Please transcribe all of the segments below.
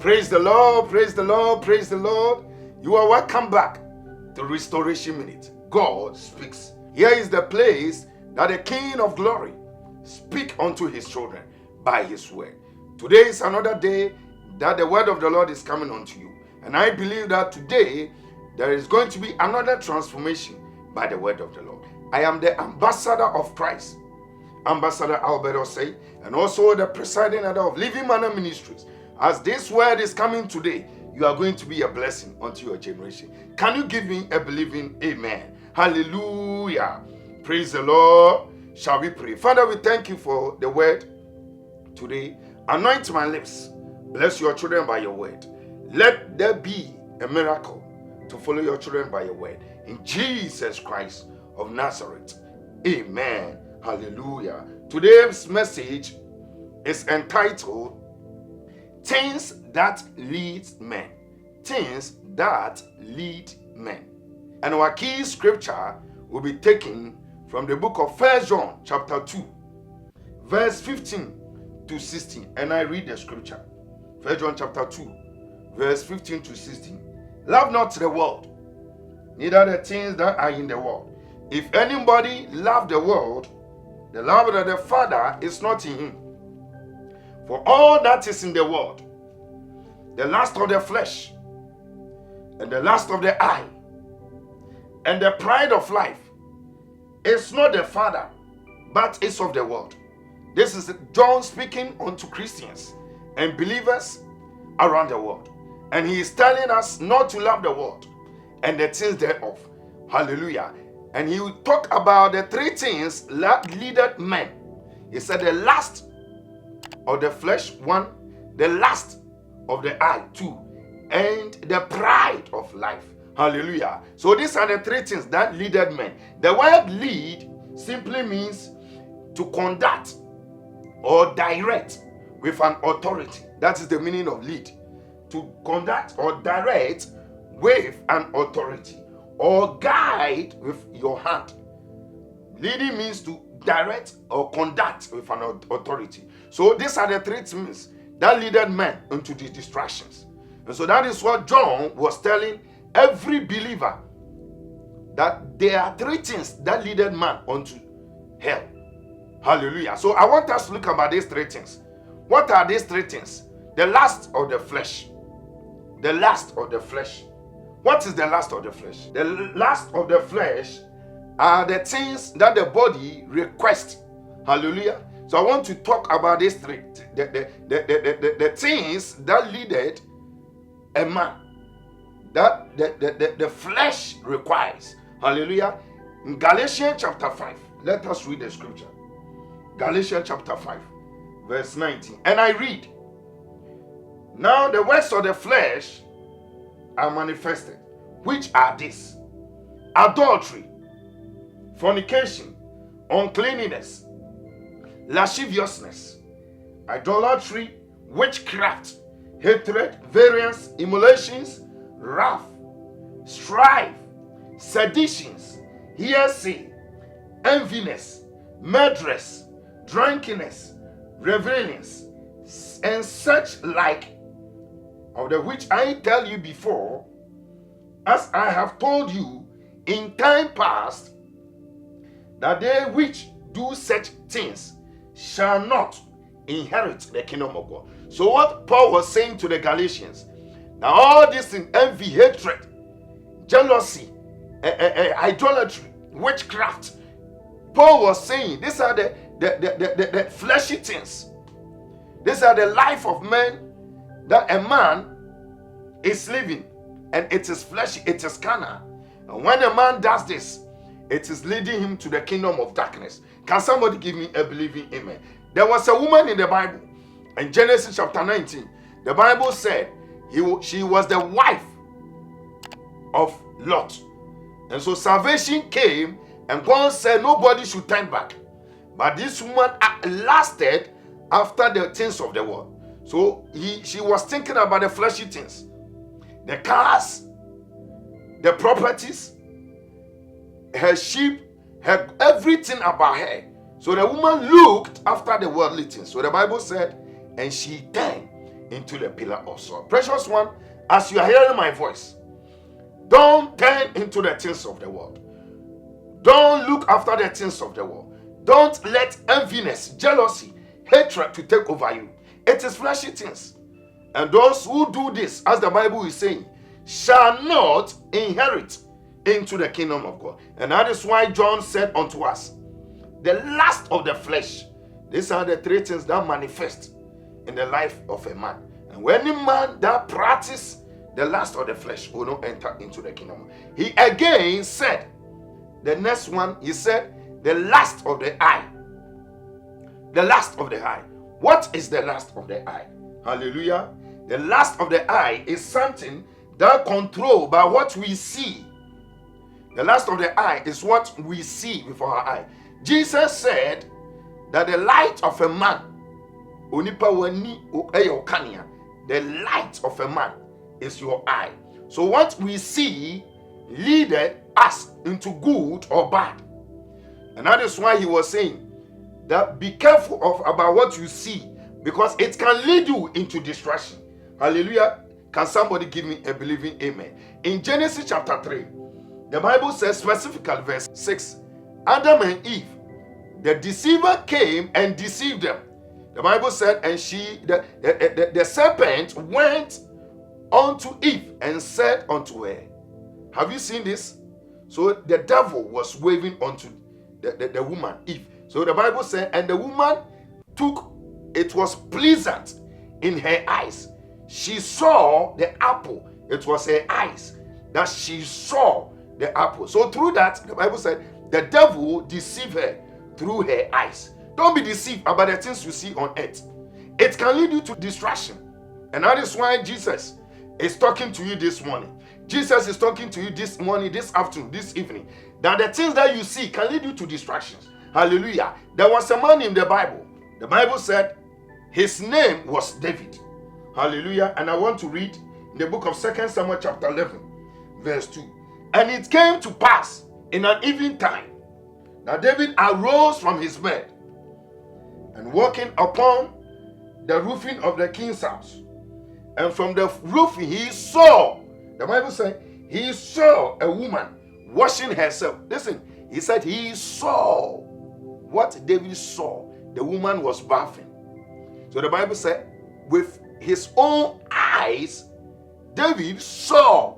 Praise the Lord, praise the Lord, praise the Lord. You are welcome back to Restoration Minute. God speaks. Here is the place that the King of Glory speak unto his children by his word. Today is another day that the word of the Lord is coming unto you. And I believe that today there is going to be another transformation by the word of the Lord. I am the ambassador of Christ, Ambassador Albert Osei, and also the presiding elder of Living Manor Ministries. As this word is coming today, you are going to be a blessing unto your generation. Can you give me a believing amen? Hallelujah. Praise the Lord. Shall we pray? Father, we thank you for the word today. Anoint my lips. Bless your children by your word. Let there be a miracle to follow your children by your word. In Jesus Christ of Nazareth. Amen. Hallelujah. Today's message is entitled Things That Lead Men. Things that lead men. And our key scripture will be taken from the book of 1 John chapter 2, verse 15 to 16. And I read the scripture. 1 John chapter 2, verse 15 to 16. Love not the world, neither the things that are in the world. If anybody love the world, the love of the Father is not in him. For all that is in the world, the lust of the flesh, and the lust of the eye, and the pride of life, is not the Father, but is of the world. This is John speaking unto Christians and believers around the world. And he is telling us not to love the world and the things thereof. Hallelujah. And he will talk about the three things that leaded men. He said the lust of the flesh, one, the lust of the eye, two, and the pride of life. Hallelujah. So these are the three things that leaded men. The word lead simply means to conduct or direct with an authority. That is the meaning of lead. To conduct or direct with an authority or guide with your hand. Leading means to direct or conduct with an authority. So these are the three things that leaded men into the distractions. And so that is what John was telling every believer, that there are three things that leaded man unto hell. Hallelujah. So I want us to look about these three things. What are these three things? The lust of the flesh. The lust of the flesh. What is the lust of the flesh? The lust of the flesh are the things that the body requests. Hallelujah. So I want to talk about these three. The things that leaded a man, that the flesh requires. Hallelujah. In Galatians chapter 5, let us read the scripture. Galatians chapter 5, verse 19. And I read, now the works of the flesh are manifested, which are these: adultery, fornication, uncleanness, lasciviousness, idolatry, witchcraft, hatred, variance, emulations, wrath, strife, seditions, heresy, enviness, murderers, drunkenness, revelings, and such like, of the which I tell you before, as I have told you in time past, that they which do such things shall not inherit the kingdom of God. So what Paul was saying to the Galatians, now all this in envy, hatred, jealousy, idolatry, witchcraft, Paul was saying these are the fleshy things. These are the life of man that a man is living, and it is fleshy, it is carnal. And when a man does this, it is leading him to the kingdom of darkness. Can somebody give me a believing amen? There was a woman in the Bible, in Genesis chapter 19. The Bible said she was the wife of Lot. And so salvation came, and God said nobody should turn back. But this woman lasted after the things of the world. So she was thinking about the fleshy things, the cars, the properties, her sheep, her everything about her. So the woman looked after the worldly things. So the Bible said, and she turned into the pillar of salt. Precious one, as you are hearing my voice, don't turn into the things of the world. Don't look after the things of the world. Don't let enviness, jealousy, hatred to take over you. It is fleshy things. And those who do this, as the Bible is saying, shall not inherit into the kingdom of God. And that is why John said unto us, the lust of the flesh. These are the three things that manifest in the life of a man. And when any man that practice the lust of the flesh will not enter into the kingdom. He again said, the next one, he said, the lust of the eye. The lust of the eye. What is the lust of the eye? Hallelujah. The lust of the eye is something that controlled by what we see. The lust of the eye is what we see with our eye. Jesus said that the light of a man, the light of a man is your eye. So what we see leadeth us into good or bad. And that is why he was saying that be careful about what you see, because it can lead you into distraction. Hallelujah. Can somebody give me a believing amen? In Genesis chapter 3, the Bible says specifically verse 6, Adam and Eve, the deceiver came and deceived them. The Bible said, and the serpent went unto Eve and said unto her. Have you seen this? So the devil was waving unto the woman Eve. So the Bible said, and the woman took, it was pleasant in her eyes. She saw the apple. It was her eyes that she saw the apple. So through that, the Bible said, the devil deceived her through her eyes. Don't be deceived about the things you see on earth. It can lead you to distraction. And that is why Jesus is talking to you this morning. Jesus is talking to you this morning, this afternoon, this evening, that the things that you see can lead you to distractions. Hallelujah. There was a man in the Bible. The Bible said his name was David. Hallelujah. And I want to read in the book of 2 Samuel chapter 11, verse 2. And it came to pass in an evening time that David arose from his bed and walking upon the roofing of the king's house. And from the roofing he saw, the Bible said, he saw a woman washing herself. Listen, he said he saw what David saw. The woman was bathing. So the Bible said, with his own eyes, David saw.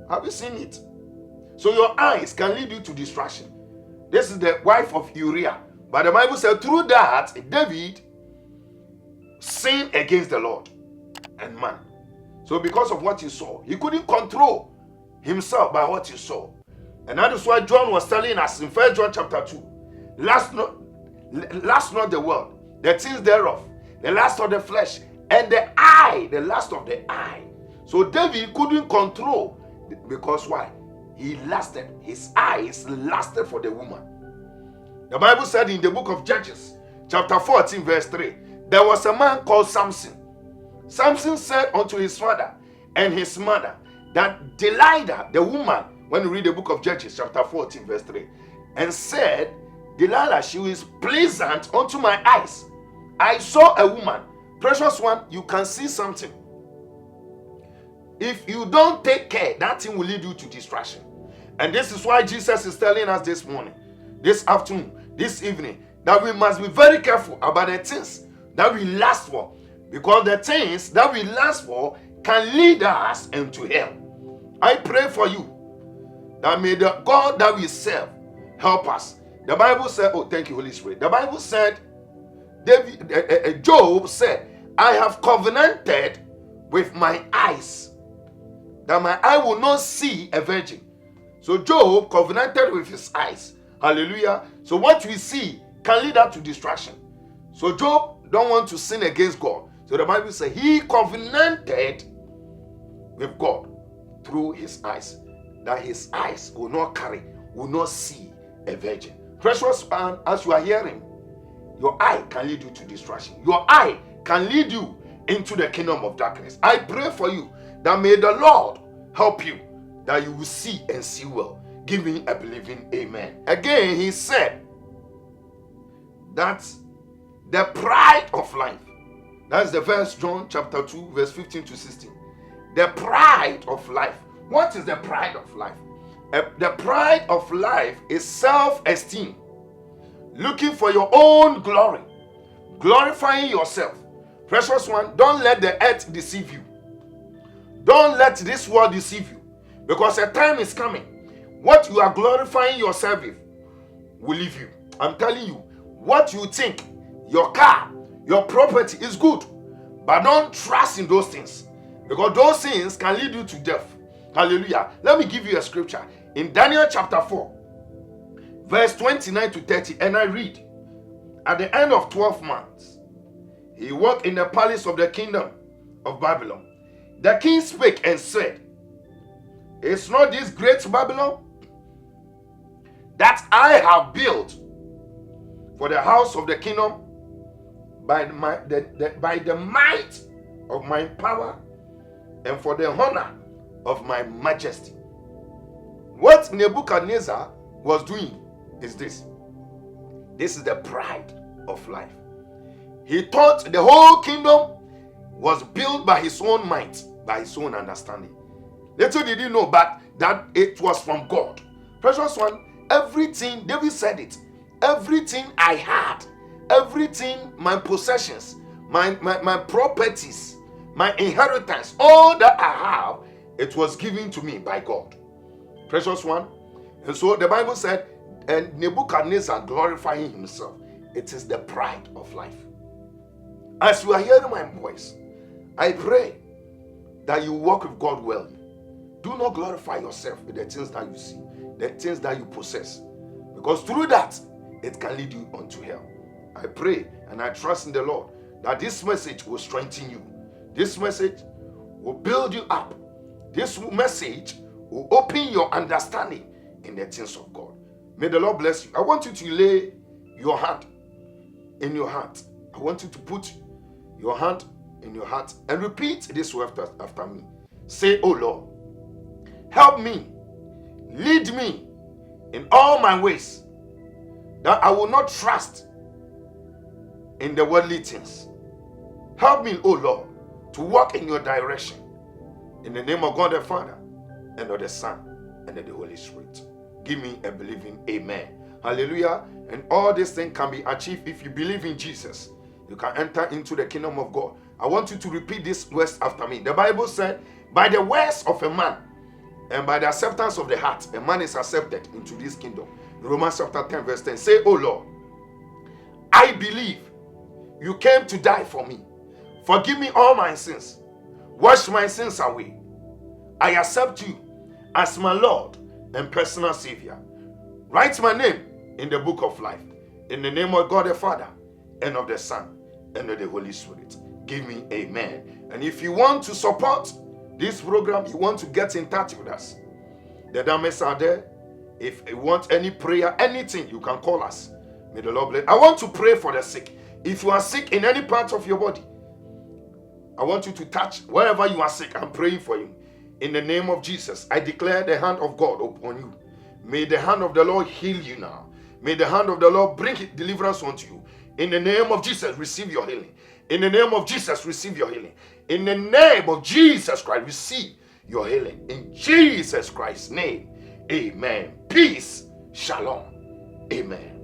Have you seen it? So your eyes can lead you to distraction. This is the wife of Uriah. But the Bible said through that, David sinned against the Lord and man. So because of what he saw, he couldn't control himself by what he saw. And that is why John was telling us in 1 John chapter 2, last not the world, the things thereof, the lust of the flesh, and the eye, the lust of the eye. So David couldn't control, because why? He lusted, his eyes lusted for the woman. The Bible said in the book of Judges, chapter 14, verse 3, there was a man called Samson. Samson said unto his father and his mother that Delilah, the woman, when you read the book of Judges, chapter 14, verse 3, and said, Delilah, she is pleasant unto my eyes. I saw a woman. Precious one, you can see something. If you don't take care, that thing will lead you to distraction. And this is why Jesus is telling us this morning, this afternoon, this evening, that we must be very careful about the things that we lust for. Because the things that we lust for can lead us into hell. I pray for you that may the God that we serve help us. The Bible said, oh, thank you, Holy Spirit. The Bible said, Job said, I have covenanted with my eyes that my eye will not see a virgin. So Job covenanted with his eyes. Hallelujah. So what we see can lead us to distraction. So Job don't want to sin against God. So the Bible says he covenanted with God through his eyes, that his eyes will not see a virgin. Precious man, as you are hearing, your eye can lead you to distraction. Your eye can lead you into the kingdom of darkness. I pray for you that may the Lord help you, that you will see and see well. Give me a believing amen. Again, he said that the pride of life That's the verse, John chapter 2, verse 15 to 16. The pride of life. What is the pride of life? The pride of life is self-esteem, looking for your own glory, glorifying yourself. Precious one, don't let the earth deceive you. Don't let this world deceive you, because a time is coming. What you are glorifying yourself with will leave you. I'm telling you, what you think, your car, your property is good, but don't trust in those things, because those things can lead you to death. Hallelujah. Let me give you a scripture in Daniel chapter 4, verse 29 to 30, and I read, at the end of 12 months, he walked in the palace of the kingdom of Babylon. The king spake and said, is not this great Babylon that I have built for the house of the kingdom by the might of my power and for the honor of my majesty? What Nebuchadnezzar was doing is this. This is the pride of life. He thought the whole kingdom was built by his own might, by his own understanding. Little did he know but that it was from God. Precious one, everything, David said it, everything I had, everything, my possessions, my properties, my inheritance, all that I have, it was given to me by God. Precious one. And so the Bible said, and Nebuchadnezzar glorifying himself. It is the pride of life. As you are hearing my voice, I pray that you walk with God well. Do not glorify yourself with the things that you see, the things that you possess, because through that, it can lead you unto hell. I pray and I trust in the Lord that this message will strengthen you. This message will build you up. This message will open your understanding in the things of God. May the Lord bless you. I want you to lay your hand in your heart. I want you to put your hand in your heart and repeat this word after me. Say, oh Lord, help me, lead me in all my ways, that I will not trust in the worldly things. Help me, oh Lord, to walk in your direction. In the name of God the Father, and of the Son, and of the Holy Spirit. Give me a believing amen. Hallelujah. And all these things can be achieved if you believe in Jesus. You can enter into the kingdom of God. I want you to repeat this words after me. The Bible said, by the words of a man and by the acceptance of the heart, a man is accepted into this kingdom. Romans chapter 10 verse 10. Say, oh Lord, I believe you came to die for me. Forgive me all my sins. Wash my sins away. I accept you as my Lord and personal Savior. Write my name in the book of life. In the name of God the Father, and of the Son, and of the Holy Spirit. Give me amen. And if you want to support this program, you want to get in touch with us, the dames are there. If you want any prayer, anything, you can call us. May the Lord bless. I want to pray for the sick. If you are sick in any part of your body, I want you to touch wherever you are sick. I'm praying for you. In the name of Jesus, I declare the hand of God upon you. May the hand of the Lord heal you now. May the hand of the Lord bring deliverance unto you. In the name of Jesus, receive your healing. In the name of Jesus, receive your healing. In the name of Jesus Christ, receive your healing. In Jesus Christ's name, amen. Peace, shalom, amen.